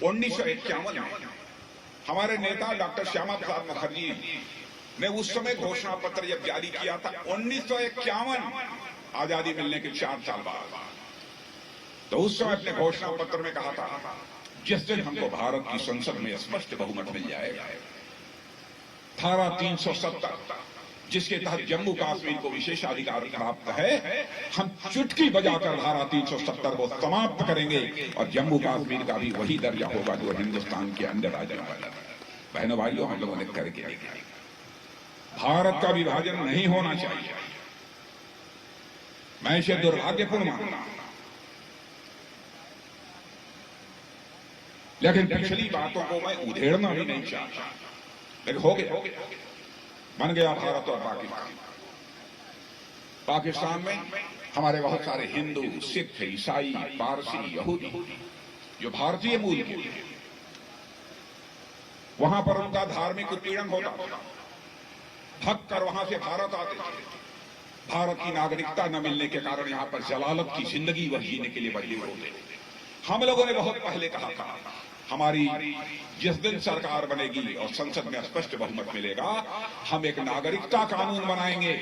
1951 में हमारे नेता डॉक्टर श्यामा प्रसाद मुखर्जी ने उस समय घोषणा पत्र जब जारी किया था 1951 आजादी मिलने के 4 साल बाद, तो उस समय अपने घोषणा पत्र में कहा था जिस दिन हमको भारत की संसद में स्पष्ट बहुमत मिल जाएगा, धारा 370 जिसके तहत जम्मू कश्मीर को विशेषाधिकार प्राप्त है, हम चुटकी बजाकर धारा 370 को समाप्त करेंगे और जम्मू कश्मीर का भी वही दर्जा होगा जो हिंदुस्तान के अन्य राज्यों का। बहनों भाइयों, हम लोगों ने करके भारत का विभाजन नहीं होना चाहिए। मैं इसे दुर्भाग्यपूर्ण मानता हूं, लेकिन पिछली बातों को मैं उधेड़ना भी नहीं चाहता। लेकिन हो गया, बन गया भारत और पाकिस्तान। पाकिस्तान में हमारे बहुत सारे हिंदू, सिख, ईसाई, पारसी, यहूदी जो भारतीय मूल के, वहां पर उनका धार्मिक उत्पीड़न होता, भग कर वहां से भारत आते थे। भारत की नागरिकता न मिलने के कारण यहां पर जलालत की जिंदगी वह जीने के लिए मजबूर होते। हम लोगों ने बहुत पहले कहा था हमारी जिस दिन सरकार बनेगी और संसद में स्पष्ट बहुमत मिलेगा, हम एक नागरिकता कानून बनाएंगे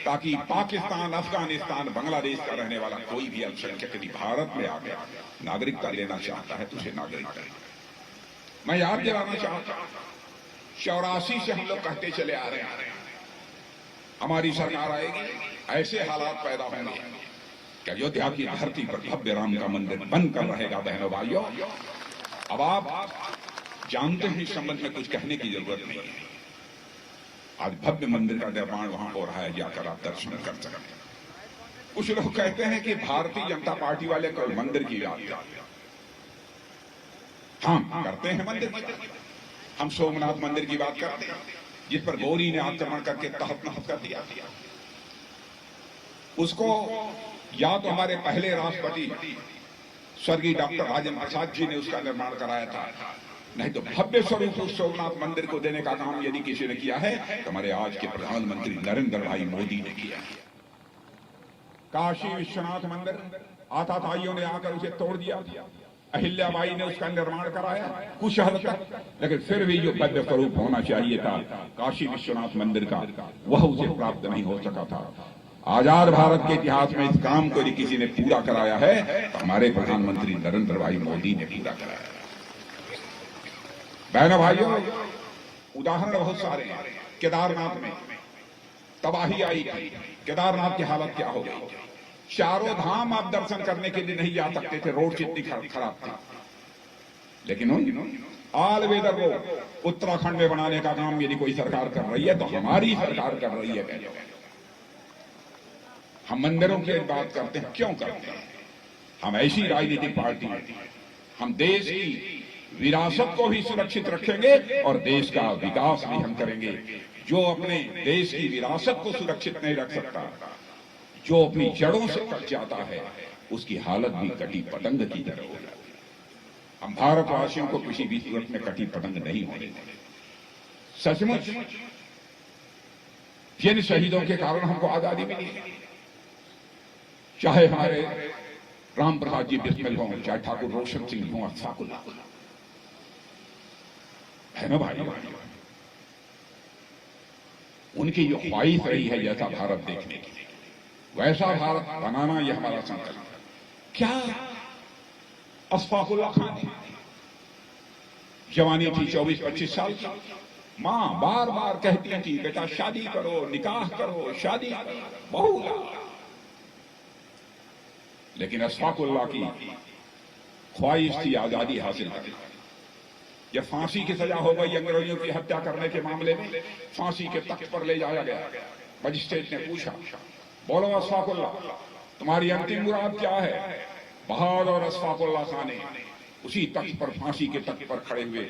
ताकि पाकिस्तान, अफगानिस्तान, बांग्लादेश का रहने वाला कोई भी अल्पसंख्यक यदि भारत में आ गया, नागरिकता लेना चाहता है तो उसे नागरिकता। मैं याद दिलाना चाहता हूं 84 से हम लोग कहते चले आ रहे हैं हमारी सरकार आएगी, ऐसे हालात पैदा होंगे कि अयोध्या की धरती पर भव्य राम का मंदिर बनकर रहेगा। बहनों भाइयों, अब आप जानते हैं इस संबंध में कुछ कहने की जरूरत नहीं है। आज भव्य मंदिर का निर्माण वहां हो रहा है, जाकर आप दर्शन कर सकते हैं। कुछ लोग कहते हैं कि भारतीय जनता पार्टी वाले कोई मंदिर की बात करते हैं। हम करते हैं मंदिर की बात, हम सोमनाथ मंदिर की बात करते हैं जिस पर गौरी ने आक्रमण करके तहत नहत कर दिया। उसको या तो हमारे पहले राष्ट्रपति स्वर्गीय डॉक्टर राजेंद्र प्रसाद जी ने उसका निर्माण कराया था, नहीं तो भव्य स्वरूप उस सोमनाथ मंदिर को देने का काम यदि किसी ने किया है तो हमारे आज के प्रधानमंत्री नरेंद्र भाई मोदी ने किया। काशी विश्वनाथ मंदिर आताताइयों ने आकर उसे तोड़ दिया, अहिल्याबाई ने उसका निर्माण कराया कुछ हद तक, लेकिन फिर भी जो भव्य स्वरूप होना चाहिए था काशी विश्वनाथ मंदिर का, वह उसे प्राप्त नहीं हो सका था। आजाद भारत के इतिहास में इस काम को यदि किसी ने पूरा कराया है तो हमारे प्रधानमंत्री नरेंद्र भाई मोदी ने पूरा कराया। बहनों भाइयों, उदाहरण बहुत सारे हैं। केदारनाथ में तबाही आई, केदारनाथ की हालत क्या हो गई। चारों धाम आप दर्शन करने के लिए नहीं जा सकते थे, रोड कितनी खराब थी। लेकिन ऑल वेदर रोड उत्तराखंड में बनाने का काम यदि कोई सरकार कर रही है तो हमारी सरकार कर रही है। हम मंदिरों की बात करते हैं, क्यों करते हैं? हम ऐसी राजनीतिक पार्टी, हम देश की विरासत को भी सुरक्षित रखेंगे और देश का विकास भी हम करेंगे। जो अपने देश की विरासत को सुरक्षित नहीं रख सकता, जो अपनी जड़ों से कट जाता है, उसकी हालत भी कटी पतंग की तरह होगी। हम भारतवासियों को किसी भी सूरत में कटी पतंग नहीं होने देंगे। सचमुच जिन शहीदों के कारण हमको आजादी मिली, चाहे हमारे राम प्रसाद जी बिस्मिल हों, चाहे ठाकुर रोशन सिंह हों, अशफाकुल्लाह, है ना भाई, उनकी जो ख्वाहिश रही है जैसा भारत देखने की, वैसा भारत बनाना यह हमारा संकल्प। क्या अशफाकुल्लाह खान जवानी थी 24-25 साल की, मां बार बार कहती थी बेटा शादी करो, निकाह करो, शादी करो, बहू लाओ। लेकिन अशफाकुल्लाह की ख्वाहिश थी आजादी हासिल करना। जब फांसी की सजा हो गई अंग्रेजों की हत्या करने के मामले में, फांसी के तख्त पर ले जाया गया, मजिस्ट्रेट ने पूछा, बोलो अशफाकुल्लाह, तुम्हारी अंतिम मुराद क्या है? बहादुर अशफाकुल्लाह खान ने उसी तख्त पर, फांसी के तख्त पर खड़े हुए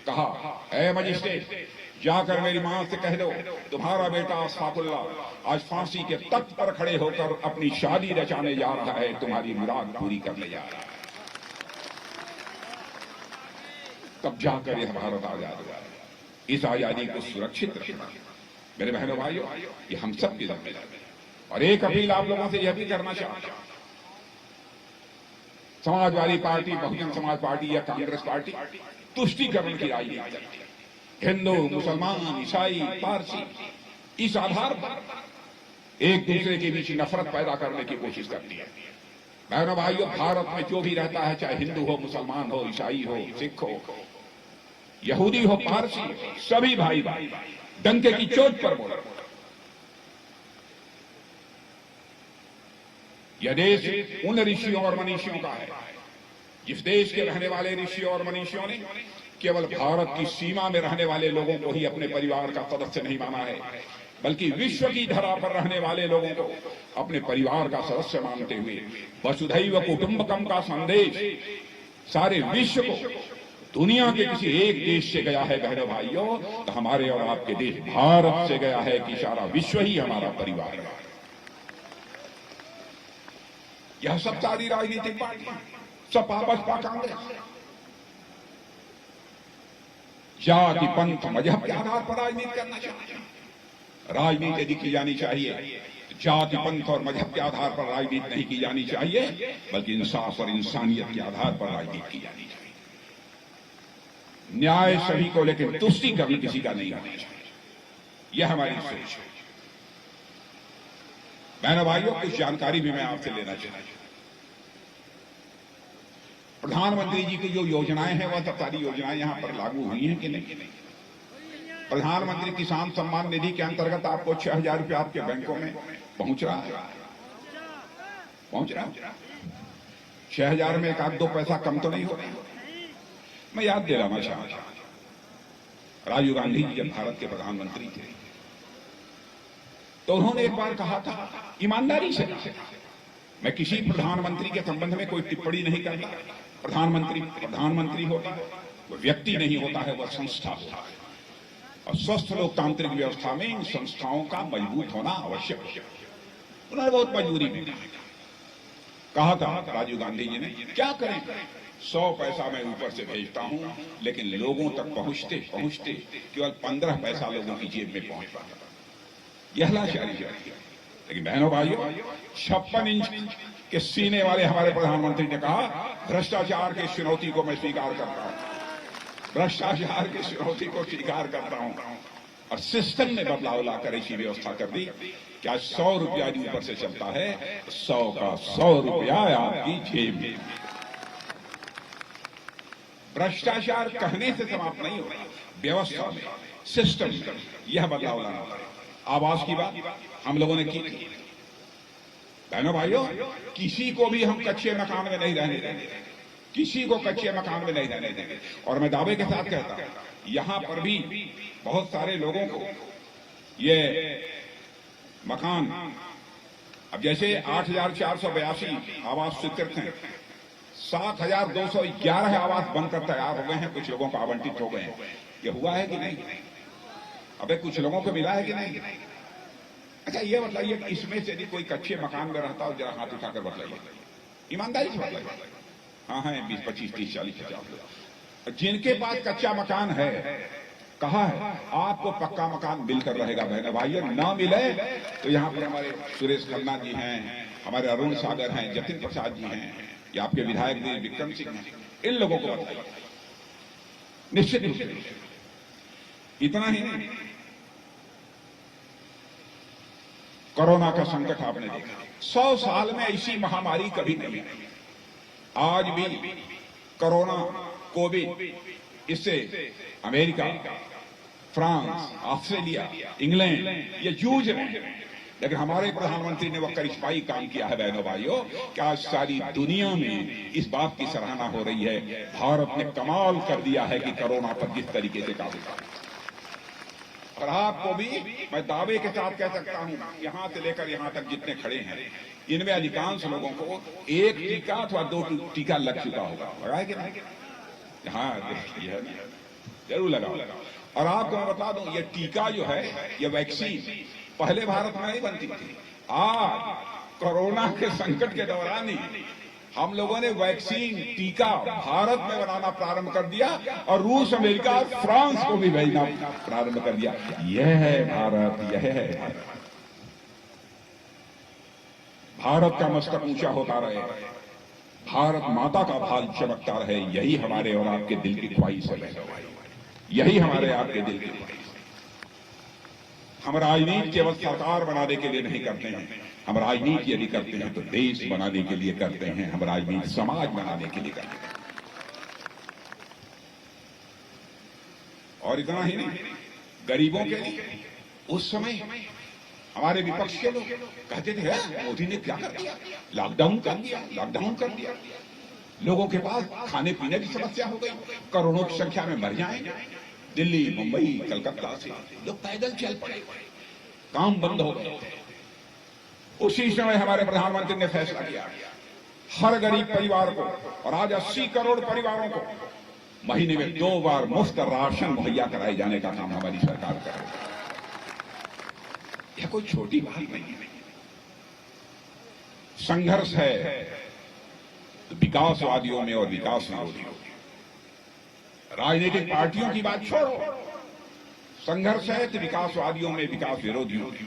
कहा, ऐ मजिस्ट्रेट, जाकर मेरी मां से कह दो तुम्हारा बेटा अशफाकुल्लाह आज फांसी के तख्त पर खड़े होकर अपनी शादी रचाने जा रहा है, तुम्हारी मुराद पूरी करने जा रहा है। तब जाकर यह भारत आजाद हुआ। इस आजादी को सुरक्षित रखना मेरे बहनों भाइयों, ये हम सब की जिम्मेदारी है। और एक अपील आप लोगों से यह भी करना चाहता हूं, समाजवादी पार्टी, बहुजन समाज पार्टी या कांग्रेस पार्टी तुष्टीकरण की राजनीति करती है। हिंदू, मुसलमान, ईसाई, पारसी, इस आधार पर एक दूसरे के बीच नफरत पैदा करने की कोशिश करती है। बहनों भाइयों, भारत में जो भी रहता है, चाहे हिंदू हो, मुसलमान हो, ईसाई हो, सिख हो, यहूदी हो, पारसी हो, सभी भाई भाई डंके की चोट पर बोल। यह देश उन ऋषियों और मनीषियों का है जिस देश के रहने वाले ऋषियों और मनीषियों ने केवल भारत की सीमा में रहने वाले लोगों को ही अपने परिवार का सदस्य नहीं माना है, बल्कि विश्व की धरा पर रहने वाले लोगों को अपने परिवार का सदस्य मानते हुए वसुधैव कुटुंबकम का संदेश सारे विश्व को दुनिया के किसी एक देश से गया है। बहनों भाइयों, तो हमारे और आपके देश भारत से गया है कि सारा विश्व ही हमारा परिवार है। यह सब सारी राजनीतिक पार्टी, सब आपस का कांग्रेस, जाति, पंथ, मजहब के आधार पर राजनीति करना चाहते हैं। राजनीति यदि की जानी चाहिए, जाति, पंथ और मजहब के आधार पर राजनीति नहीं की जानी चाहिए, बल्कि इंसाफ और इंसानियत के आधार पर राजनीति की जानी चाहिए। न्याय सभी को, लेकिन तुष्टीकरण किसी का नहीं होना चाहिए। यह हमारी सोच है। बहनों भाइयों, कुछ जानकारी भी मैं आपसे लेना चाहता हूं। प्रधानमंत्री जी की जो योजनाएं हैं, वह सारी योजनाएं यहां पर लागू हुई हैं कि नहीं? प्रधानमंत्री किसान सम्मान निधि के अंतर्गत आपको 6,000 रुपये आपके बैंकों में पहुंच रहा है? पहुंच रहा है? 6,000 में एक आध दो पैसा कम तो नहीं हो रहा? मैं याद दिलाना चाहता हूं, राजीव गांधी जी जब भारत के प्रधानमंत्री थे तो उन्होंने एक बार कहा था, ईमानदारी से, मैं किसी प्रधानमंत्री के संबंध में कोई टिप्पणी नहीं करता। प्रधानमंत्री होता है, वह व्यक्ति नहीं होता है, वह संस्था होता है। और स्वस्थ लोकतांत्रिक व्यवस्था में इन संस्थाओं का मजबूत होना आवश्यक है। उन्होंने बहुत मजबूरी में कहा था राजीव गांधी जी ने, क्या करें, 100 पैसा मैं ऊपर से भेजता हूं, लेकिन लोगों तक पहुंचते पहुंचते केवल 15 पैसा लोगों की जेब में पहुंच पाता। यह लाचारी है। लेकिन बहनों भाइयों, 56 इंच के सीने वाले हमारे प्रधानमंत्री ने कहा, भ्रष्टाचार की चुनौती को मैं स्वीकार करता हूं, भ्रष्टाचार की चुनौती को स्वीकार करता हूं, और सिस्टम में बदलाव लाकर ऐसी व्यवस्था कर दी कि आज 100 रुपया ऊपर से चलता है, 100 का 100 रुपया आपकी जेब में। भ्रष्टाचार कहने से समाप्त नहीं होगा, व्यवस्था में, सिस्टम में यह बदलाव लाना पड़ेगा। आवास की बात हम लोगों ने की थी। बहनों भाइयों, किसी को भी हम कच्चे मकान में नहीं रहने देंगे, किसी को कच्चे मकान में नहीं रहने देंगे। और मैं दावे के साथ कहता हूं, यहां पर भी बहुत सारे लोगों को ये मकान, अब जैसे 8,482 आवास स्वीकृत हैं, 7,211 आवास बनकर तैयार हो गए हैं, कुछ लोगों को आवंटित हो गए हैं। ये हुआ है कि नहीं? अबे कुछ लोगों को मिला है कि नहीं? अच्छा ये बताइए, इसमें से यदि कोई कच्चे मकान में रहता हो, जरा हाथ उठाकर बताइए, ईमानदारी से बताइए। हाँ है 20, 25, 30, 40, 50 लोग जिनके पास कच्चा मकान है। कहा है आपको पक्का मकान मिलकर रहेगा। बहन भाइयों, ना मिले तो यहाँ पर हमारे सुरेश खन्ना जी हैं, हमारे अरुण सागर हैं, जतिन प्रसाद जी हैं, या आपके विधायक देव विक्रम सिंह हैं, इन लोगों को बताइए निश्चित रूप से। इतना ही नहीं, कोरोना का संकट आपने देखा, 100 साल में ऐसी महामारी कभी नहीं आई। आज भी कोरोना, कोविड, इससे अमेरिका, फ्रांस, ऑस्ट्रेलिया, इंग्लैंड ये जूझ रहे हैं, लेकिन हमारे प्रधानमंत्री ने वह करिश्माई काम किया है। बहनों भाइयों, कि आज सारी दुनिया में इस बात की सराहना हो रही है, भारत ने कमाल कर दिया है कि कोरोना पर जिस तरीके से काबू पाया। और आपको भी मैं दावे के साथ कह सकता हूं, यहां से लेकर यहां तक जितने खड़े हैं, इनमें अधिकांश लोगों को एक टीका अथवा 2 टीका लग चुका होगा। लगाए कि नहीं? हाँ, जरूर लगाओ। और आपको मैं बता दूं, ये टीका जो है, ये वैक्सीन पहले भारत में नहीं बनती थी। आज कोरोना के संकट के दौरान ही हम लोगों ने वैक्सीन, टीका भारत में बनाना प्रारंभ कर दिया, और रूस, अमेरिका, फ्रांस को भी भेजना प्रारंभ कर दिया। यह है भारत, यह है भारत। भारत का मस्तक ऊंचा होता रहे, भारत माता का भाग चमकता रहे, यही हमारे और आपके दिल की ख्वाहिश है बहनों भाई, यही हमारे आपके दिल की ख्वाहिश। हम राजनीति केवल सरकार बनाने के लिए नहीं करते हैं, हम राजनीति यदि करते हैं तो देश बनाने के लिए करते हैं, हम राजनीति समाज बनाने के लिए करते हैं। और इतना ही नहीं, गरीबों के लिए उस समय हमारे विपक्ष के लोग कहते थे मोदी ने क्या कर दिया, लॉकडाउन कर दिया, लॉकडाउन कर दिया, लोगों के पास खाने पीने की समस्या हो गई, करोड़ों की संख्या में मर जाएंगे। दिल्ली, मुंबई, कलकत्ता से लोग पैदल चल पड़े, काम बंद हो गए। उसी समय हमारे प्रधानमंत्री ने फैसला किया, हर गरीब परिवार को, और आज 80 करोड़ परिवारों को महीने में 2 बार मुफ्त राशन मुहैया कराए जाने का काम हमारी सरकार कर रही है। यह कोई छोटी बात नहीं है। संघर्ष है तो विकासवादियों में और विकास विरोधियों में। राजनीतिक पार्टियों की बात छोड़ो, संघर्ष है तो विकासवादियों में, विकास विरोधियों में।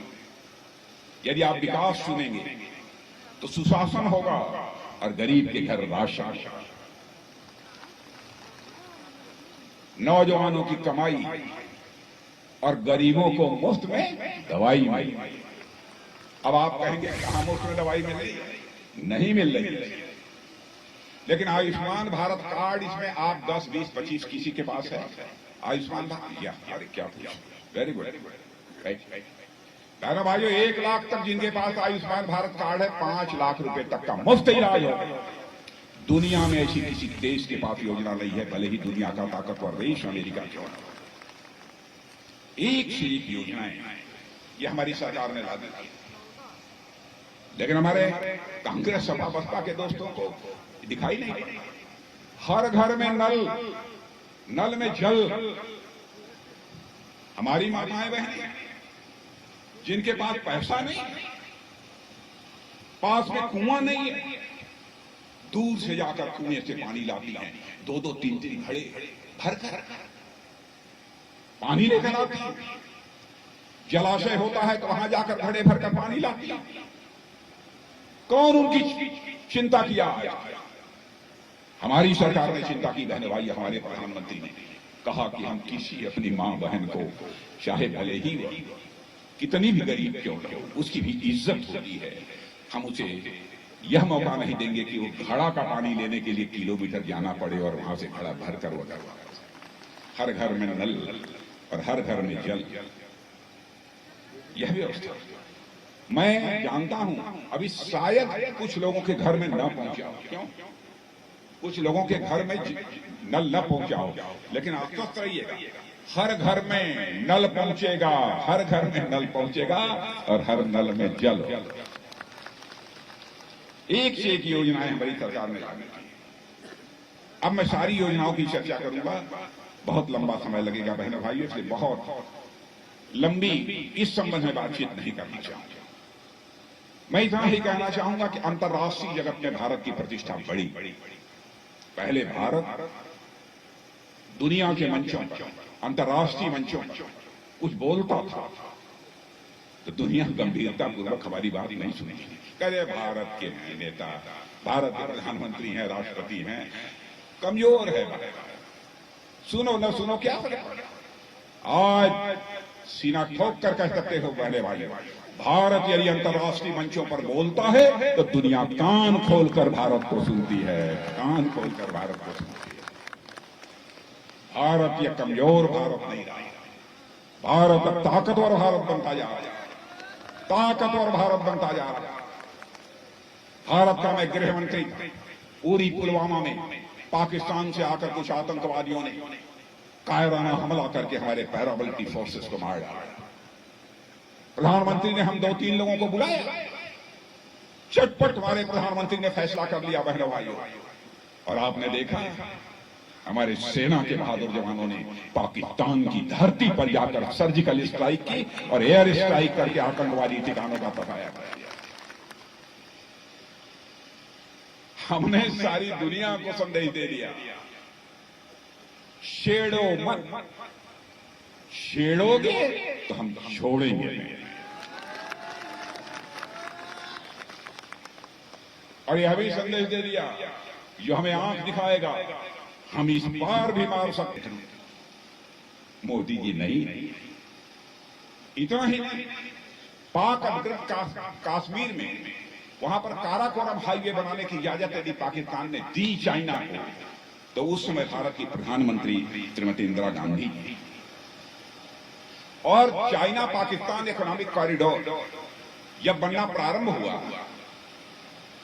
यदि आप विकास चुनेंगे तो सुशासन होगा और गरीब के घर राशन, नौजवानों की कमाई और गरीबों को मुफ्त में दवाई मिली। अब आप कहेंगे कहां मुफ्त में दवाई मिल रही? नहीं मिल रही। लेकिन आयुष्मान भारत कार्ड, इसमें आप 10, 20, 25 किसी के पास है आयुष्मान भारत, अरे क्या पूछा, वेरी गुड। बहनों भाइयों, 1 लाख तक जिनके पास आयुष्मान भारत कार्ड है, 5 लाख रुपए तक का मुफ्त इलाज हो। दुनिया में ऐसी किसी देश के पास योजना नहीं है, भले ही दुनिया का ताकतवर देश अमेरिका क्यों न हो। एक से एक योजनाएं ये हमारी सरकार ने ला दी, लेकिन हमारे कांग्रेस सपा बसपा के दोस्तों को दिखाई नहीं पड़ी। हर घर में नल, नल में जल। हमारी माताएं बहनें जिनके पास पैसा नहीं, पास में कुआं नहीं है, दूर से जाकर कुएं से पानी लाती हैं, 2-2, 3-3 घड़े भर कर पानी लेकर आती हैं। जलाशय होता है तो वहां जाकर घड़े भरकर पानी लाती हैं। कौन उनकी चिंता किया? हमारी सरकार ने चिंता की बहन भाई। हमारे प्रधानमंत्री ने कहा कि हम किसी अपनी मां बहन को, चाहे भले ही वह कितनी भी गरीब क्यों हो, उसकी भी इज्जत होती है, हम उसे यह मौका नहीं देंगे कि वो घड़ा का पानी लेने के लिए किलोमीटर जाना पड़े और वहां से घड़ा भरकर वगैरह। हर घर में नल और हर घर में जल, यह व्यवस्था मैं जानता हूं अभी शायद कुछ लोगों के घर में न पहुंचा हो। क्यों? कुछ लोगों के घर में नल न पहुंचा हो, लेकिन आश्वस्त रहिएगा, हर घर में नल पहुंचेगा, हर घर में नल पहुंचेगा और हर नल में जल। एक से एक योजनाएं हमारी सरकार ने लागू की। अब मैं सारी योजनाओं की चर्चा करूंगा, बहुत लंबा समय लगेगा बहनों भाइयों, इसलिए बहुत लंबी इस संबंध में बातचीत नहीं करना चाहूंगा। मैं इतना ही कहना चाहूंगा कि अंतर्राष्ट्रीय जगत में भारत की प्रतिष्ठा बढ़ी। पहले भारत दुनिया के मंचों पर, अंतर्राष्ट्रीय मंचों पर कुछ बोलता था तो दुनिया गंभीरता पूर्वक हमारी बात नहीं सुनी। कहे भारत के नेता, भारत के प्रधानमंत्री हैं, राष्ट्रपति हैं, कमजोर है, सुनो न सुनो क्या फर्क। आज सीना ठोक कर कह सकते हो बहने वाले, भारत यदि अंतर्राष्ट्रीय मंचों पर बोलता है तो दुनिया कान खोलकर भारत को सुनती है, कान खोलकर भारत को सुनती है। भारत यह कमजोर भारत नहीं रहा, भारत अब ताकतवर भारत बनता जा रहा है, ताकतवर भारत बनता जा रहा है। भारत का मैं गृह मंत्री उरी पुलवामा में पाकिस्तान से आकर कुछ आतंकवादियों ने कायराना हमला करके हमारे पैरामिलिट्री फोर्सेस को मार डाला। प्रधानमंत्री ने हम 2-3 लोगों को बुलाया, चटपट हमारे प्रधानमंत्री ने फैसला कर लिया बहनों भाइयों, और आपने देखा हमारे सेना के बहादुर जवानों ने पाकिस्तान की धरती पर जाकर सर्जिकल स्ट्राइक की और एयर स्ट्राइक करके आतंकवादी ठिकानों का पताया कर दिया। हमने सारी दुनिया को संदेश दे दिया, छेड़ो मत, छेड़ोगे तो हम छोड़ेंगे नहीं। और यह भी संदेश दे दिया जो हमें आंख दिखाएगा, हम इस पार भी मार सकते हैं। मोदी जी नहीं, इतना ही नहीं, पाक अधिकृत कश्मीर में वहां पर काराकोरम हाईवे बनाने की इजाजत यदि पाकिस्तान ने दी चाइना को, तो उस समय भारत की प्रधानमंत्री श्रीमती इंदिरा गांधी थी। और चाइना पाकिस्तान इकोनॉमिक कॉरिडोर जब बनना प्रारंभ हुआ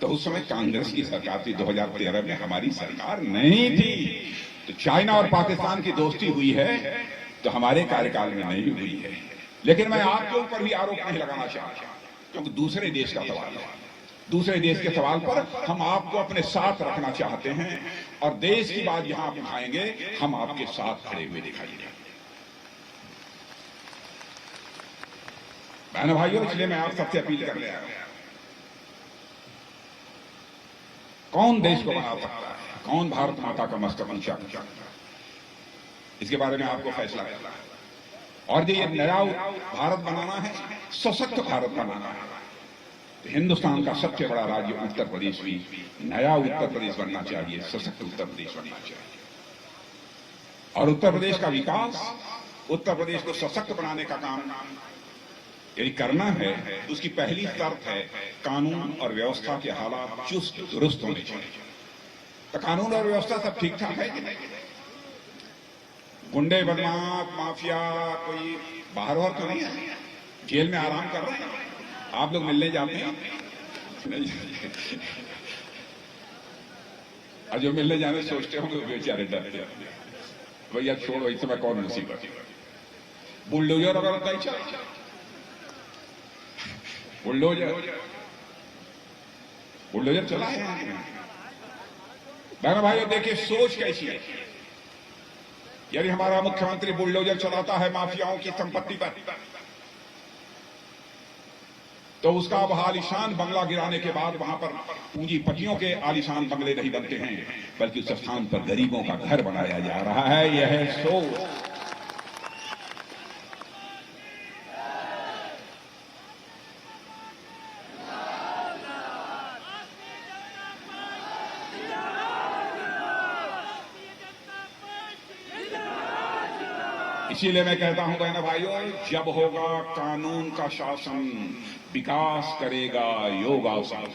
तो उस समय कांग्रेस की सरकार थी। 2013 में हमारी सरकार नहीं थी। तो चाइना और पाकिस्तान की दोस्ती हुई है तो हमारे कार्यकाल में नहीं हुई है। लेकिन मैं आपके ऊपर भी आरोप नहीं लगाना चाहता, क्योंकि दूसरे देश का सवाल है। दूसरे देश के सवाल पर हम आपको अपने साथ रखना चाहते हैं, और देश की बात जहां आप उठाएंगे हम आपके साथ खड़े हुए दिखाई देंगे। बहनों भाइयों, इसलिए मैं आप सबसे अपील करने आया हूं, कौन देश को बना सकता है, कौन भारत माता का मस्तक ऊंचा कर सकता है, इसके बारे में आपको फैसला करना है। और जो ये नया भारत बनाना है, सशक्त भारत बनाना है, तो हिंदुस्तान का सबसे बड़ा राज्य उत्तर प्रदेश भी नया उत्तर प्रदेश बनना चाहिए, सशक्त उत्तर प्रदेश बनना चाहिए। और उत्तर प्रदेश का विकास, उत्तर प्रदेश को सशक्त बनाने का काम यदि करना है तो उसकी पहली शर्त है कानून और व्यवस्था के हालात चुस्त दुरुस्त होने चाहिए। तो कानून और व्यवस्था सब ठीक ठाक है कि नहीं? गुंडे, बदमाश, माफिया कोई बाहर और तो नहीं है, जेल में आराम कर रहे हैं। आप लोग मिलने जाते हैं और जो मिलने जाने सोचते होंगे बेचारे डरते हैं, भैया छोड़ो, इस समय कौन मुसीबत। बुलडोजर अगर नहीं चला, बुलडोजर चला है। बहनों भाइयों, देखिए सोच कैसी है। यदि हमारा मुख्यमंत्री बुलडोजर चलाता है माफियाओं की संपत्ति पर, तो उसका अब आलीशान बंगला गिराने के बाद वहां पर पूंजीपतियों के आलीशान बंगले नहीं बनते हैं, बल्कि उस स्थान पर गरीबों का घर बनाया जा रहा है। यह है सोच। इसीलिए मैं कहता हूं बहनों भाइयों, जब होगा कानून का शासन, विकास करेगा योगासन।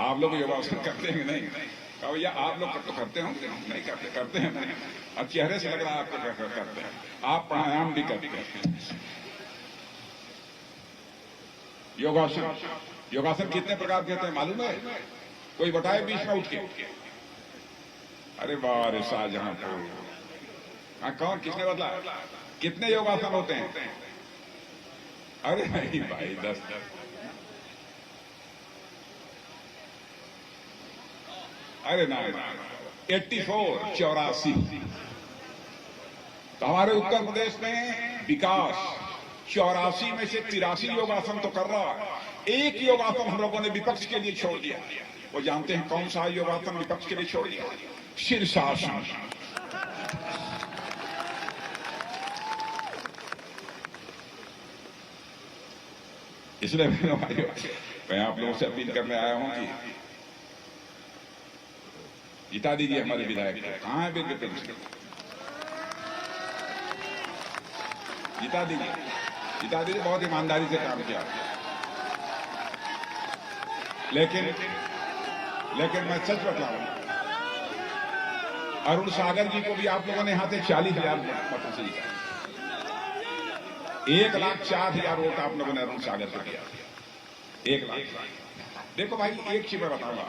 आप लोग योगासन करते हैं नहीं? भैया आप लोग तो करते होंगे, नहीं करते? करते हैं। और चेहरे से लग रहा है आपको करते हैं। आप प्राणायाम भी करते हैं। योगासन कितने प्रकार के होते हैं मालूम है? कोई बताए बीच में उठ के? अरे वाह रे शाहजहांपुर, हाँ कौन, किसने बदला? कितने योगासन होते हैं? अरे नहीं भाई, 10। अरे ना, 84, 84। तो हमारे उत्तर प्रदेश में विकास 84 में से 83 योगासन तो कर रहा है। एक योगासन हम लोगों ने विपक्ष के लिए छोड़ दिया। वो जानते हैं कौन सा योगासन विपक्ष के लिए छोड़ दिया? शीर्षासन। इसलिए मैं आप लोगों से अपील करने आया हूं कि जिता दीजिए हमारे विधायक को। कहां है बिल पेंशन? जिता दीजिए। बहुत ईमानदारी से काम किया, लेकिन मैं सच बता रहा हूं, अरुण सागर जी को भी आप लोगों ने यहां से 40,000 मतों से जीता। 1,04,000 वोट आप लोगों ने अरुण सागर को दिया। 1 लाख। देखो भाई, एक चीज मैं बताऊंगा,